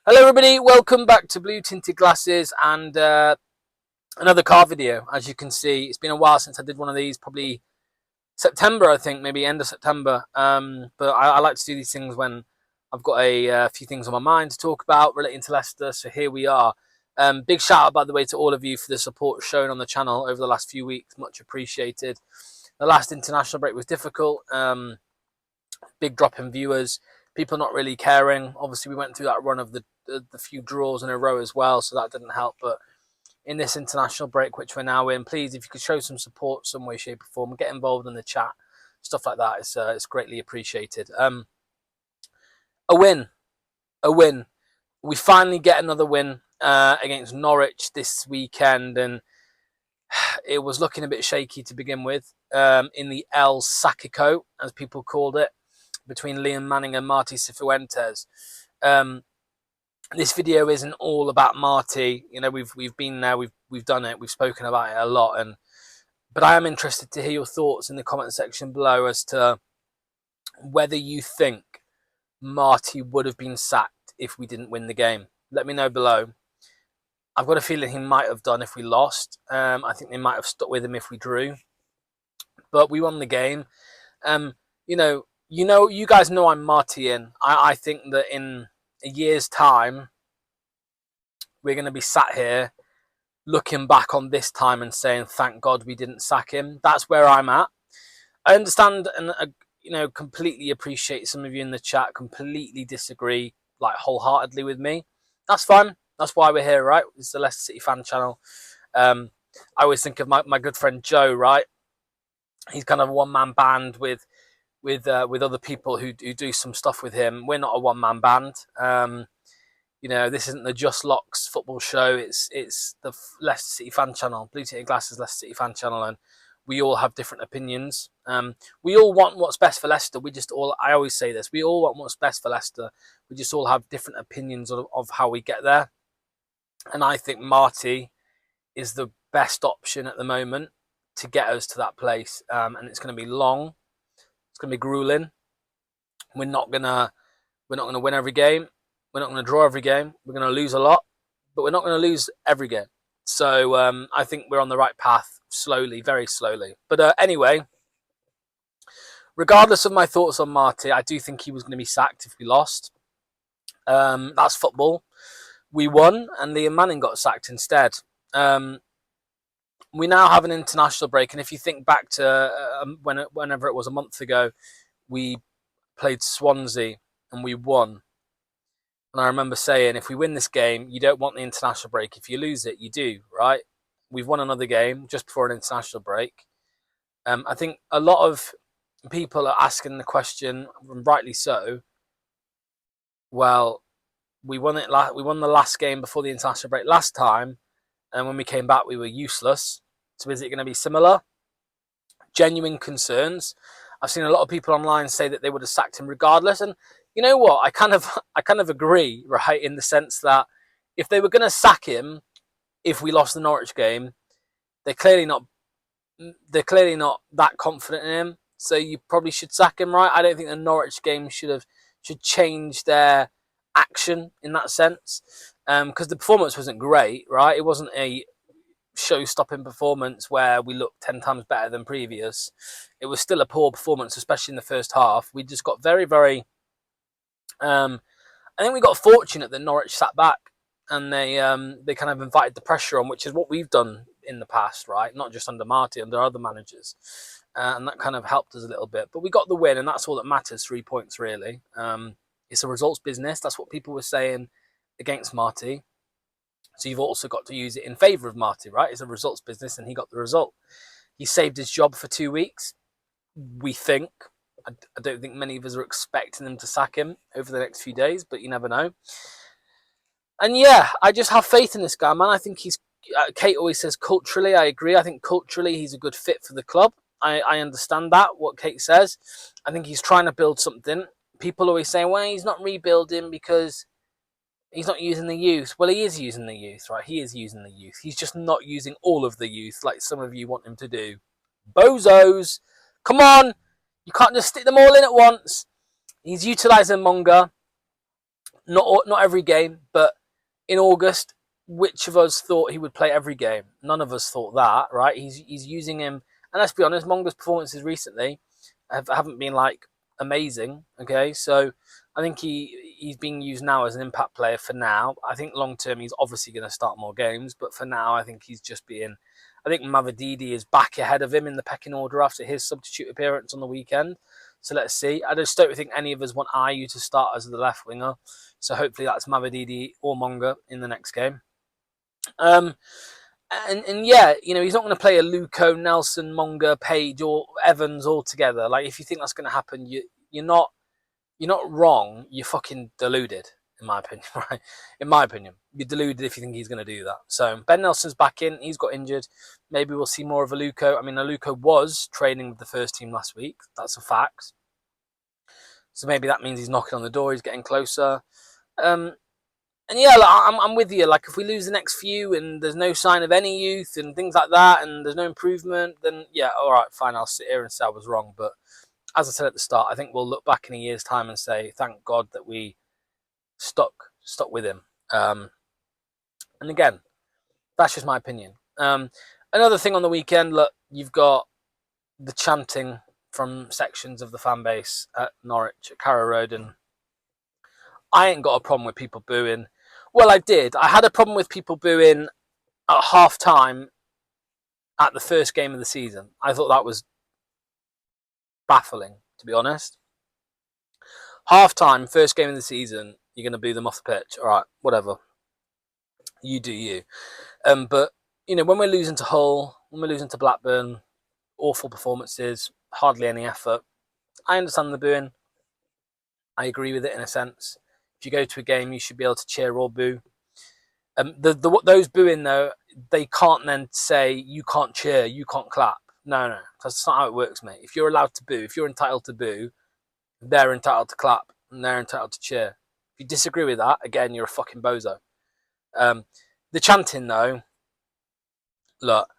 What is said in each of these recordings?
Hello everybody, welcome back to Blue Tinted Glasses and another car video. As you can see, it's been a while since I did one of these, probably September I think, maybe end of September. But I like to do these things when I've got a few things on my mind to talk about relating to Leicester, so here we are. Big shout out by the way to all of you for the support shown on the channel over the last few weeks, much appreciated. The last international break was difficult, big drop in viewers, people not really caring. Obviously we went through that run of the few draws in a row as well, so that didn't help. But in this international break, which we're now in, please, if you could show some support some way, shape or form, get involved in the chat, stuff like that, it's greatly appreciated. A win, a win. We finally get another win against Norwich this weekend, and it was looking a bit shaky to begin with in the El Sacico, as people called it, between Liam Manning and Marty Cifuentes. This video isn't all about Marty. You know, we've been there, we've done it, we've spoken about it a lot, but I am interested to hear your thoughts in the comment section below as to whether you think Marty would have been sacked if we didn't win the game. Let me know below. I've got a feeling he might have done if we lost. I think they might have stuck with him if we drew, but we won the game. You guys know I'm Martyan. I think that in a year's time, we're going to be sat here looking back on this time and saying, thank God we didn't sack him. That's where I'm at. I understand and, completely appreciate some of you in the chat completely disagree, like, wholeheartedly with me. That's fine. That's why we're here, right? It's the Leicester City fan channel. I always think of my good friend Joe, right? He's kind of a one-man band with other people who do some stuff with him. We're not a one-man band. This isn't the Just Locks football show. It's the Leicester City fan channel, Blue Tinted Glasses Leicester City fan channel, and we all have different opinions. We all want what's best for Leicester. I always say this, we all want what's best for Leicester. We just all have different opinions of how we get there. And I think Marty is the best option at the moment to get us to that place. And it's going to be long. It's going to be grueling. We're not gonna win every game. We're not going to draw every game. We're going to lose a lot, but we're not going to lose every game. So I think we're on the right path, slowly, very slowly. But anyway, regardless of my thoughts on Marty, I do think he was going to be sacked if we lost. That's football. We won, and Liam Manning got sacked instead. We now have an international break, and if you think back to whenever it was a month ago, we played Swansea and we won. And I remember saying, if we win this game, you don't want the international break. If you lose it, you do, right? We've won another game just before an international break. I think a lot of people are asking the question, and rightly so, well, we won the last game before the international break last time, and when we came back, we were useless. So is it going to be similar? Genuine concerns. I've seen a lot of people online say that they would have sacked him regardless, and you know what? I kind of agree, right? In the sense that if they were going to sack him, if we lost the Norwich game, they're clearly not that confident in him. So you probably should sack him, right? I don't think the Norwich game should change their action in that sense, because the performance wasn't great, right? It wasn't a show-stopping performance where we looked 10 times better than previous. It was still a poor performance, especially in the first half. We just got very, very. I think we got fortunate that Norwich sat back and they kind of invited the pressure on, which is what we've done in the past, right? Not just under Marty, under other managers, and that kind of helped us a little bit. But we got the win, and that's all that matters. 3 points, really. It's a results business. That's what people were saying against Marty. So you've also got to use it in favour of Marty, right? It's a results business, and he got the result. He saved his job for 2 weeks. We think. I don't think many of us are expecting them to sack him over the next few days, but you never know. And yeah, I just have faith in this guy, man. I think he's. Kate always says culturally. I agree. I think culturally he's a good fit for the club. I understand that, what Kate says. I think he's trying to build something. People always say, well, he's not rebuilding because he's not using the youth. Well, he is using the youth, right? He is using the youth. He's just not using all of the youth like some of you want him to do. Bozos. Come on. You can't just stick them all in at once. He's utilising Monga. Not every game, but in August, which of us thought he would play every game? None of us thought that, right? He's using him, and let's be honest, Monga's performances recently haven't been like amazing. Okay, so I think he's being used now as an impact player for now. I think long term he's obviously going to start more games, but for now I think he's just being. I think Mavididi is back ahead of him in the pecking order after his substitute appearance on the weekend. So let's see. I just don't think any of us want Ayew to start as the left winger. So hopefully that's Mavididi or Monga in the next game. And yeah, you know, he's not going to play a Luco, Nelson, Monga, Page, or Evans all together. Like, if you think that's going to happen, you're not wrong. You're fucking deluded, in my opinion. Right? In my opinion, you're deluded if you think he's going to do that. So Ben Nelson's back in. He's got injured. Maybe we'll see more of Aluko. I mean, Aluko was training with the first team last week. That's a fact. So maybe that means he's knocking on the door. He's getting closer. And yeah, like, I'm with you. Like, if we lose the next few and there's no sign of any youth and things like that, and there's no improvement, then yeah, all right, fine. I'll sit here and say I was wrong. But as I said at the start, I think we'll look back in a year's time and say, thank God that we stuck with him. And again, that's just my opinion. Another thing on the weekend, look, you've got the chanting from sections of the fan base at Norwich, at Carrow Road, and I ain't got a problem with people booing. Well, I did. I had a problem with people booing at half time at the first game of the season. I thought that was baffling, to be honest. Half time, first game of the season, you're going to boo them off the pitch. All right, whatever. You do you. But, you know, when we're losing to Hull, when we're losing to Blackburn, awful performances, hardly any effort, I understand the booing. I agree with it in a sense. If you go to a game, you should be able to cheer or boo. Those booing, though, they can't then say, you can't cheer, you can't clap. No, that's not how it works, mate. If you're allowed to boo, if you're entitled to boo, they're entitled to clap and they're entitled to cheer. If you disagree with that, again, you're a fucking bozo. The chanting, though, look,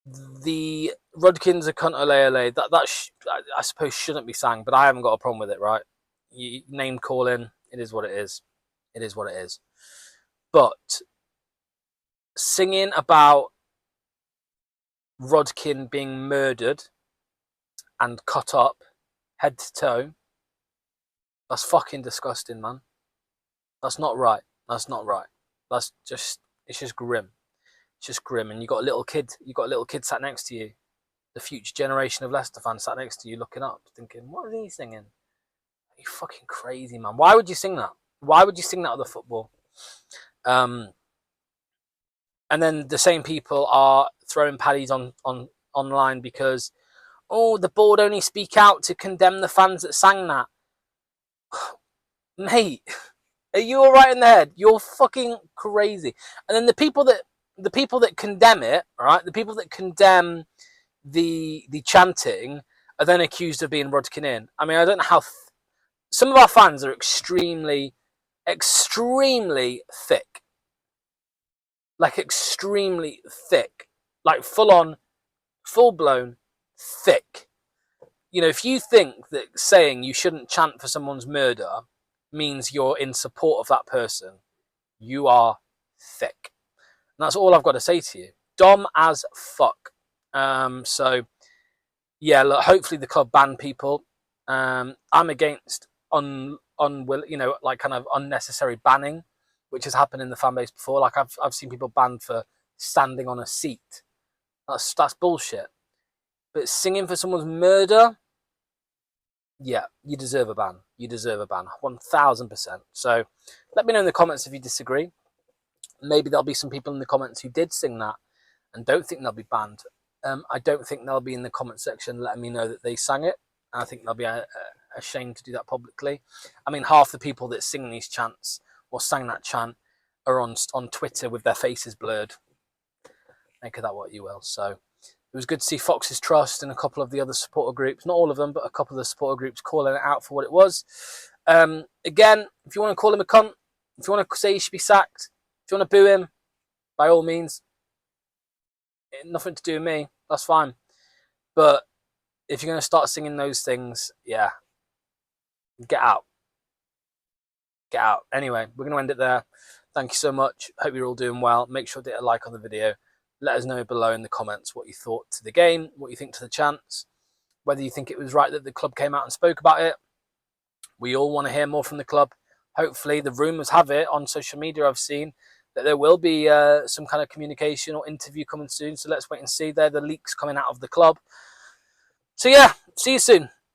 the Rudkins a cunt ole ole, I suppose shouldn't be sang, but I haven't got a problem with it, right? You name calling, it is what it is. It is what it is. But singing about Rodkin being murdered and cut up head to toe, that's fucking disgusting, man. That's not right. That's not right. It's just grim. It's just grim. And you got a little kid sat next to you, the future generation of Leicester fans sat next to you looking up, thinking, what is he singing? Are you fucking crazy, man? Why would you sing that? Why would you sing that at the football? And then the same people are throwing paddies online because, oh, the board only speak out to condemn the fans that sang that. Mate, are you all right in the head? You're fucking crazy. And then the people that condemn it, right? The people that condemn the chanting are then accused of being Rodkin in. I mean, I don't know how. Some of our fans are extremely thick. Like, extremely thick. Like, full blown thick. You know, if you think that saying you shouldn't chant for someone's murder means you're in support of that person, you are thick. And that's all I've got to say to you. Dumb as fuck. So, yeah, look, hopefully the club ban people. I'm against like kind of unnecessary banning, which has happened in the fan base before. Like, I've seen people banned for standing on a seat. That's bullshit. But singing for someone's murder, yeah, you deserve a ban. You deserve a ban, 1000%. So let me know in the comments if you disagree. Maybe there'll be some people in the comments who did sing that and don't think they'll be banned. I don't think they'll be in the comment section letting me know that they sang it. I think they'll be ashamed to do that publicly. I mean, half the people that sing these chants or sang that chant are on Twitter with their faces blurred. Make of that what you will. So it was good to see Fox's Trust and a couple of the other supporter groups, not all of them, but a couple of the supporter groups calling it out for what it was. Again, if you want to call him a cunt, if you want to say he should be sacked, if you want to boo him, by all means, nothing to do with me, that's fine. But if you're going to start singing those things, yeah, get out. get out. Anyway, we're going to end it there. Thank you so much. Hope you're all doing well. Make sure to hit a like on the video. Let us know below in the comments what you thought to the game, what you think to the chants, whether you think it was right that the club came out and spoke about it. We all want to hear more from the club. Hopefully, the rumours have it on social media I've seen that there will be some kind of communication or interview coming soon. So let's wait and see. They're the leaks coming out of the club. So yeah, see you soon.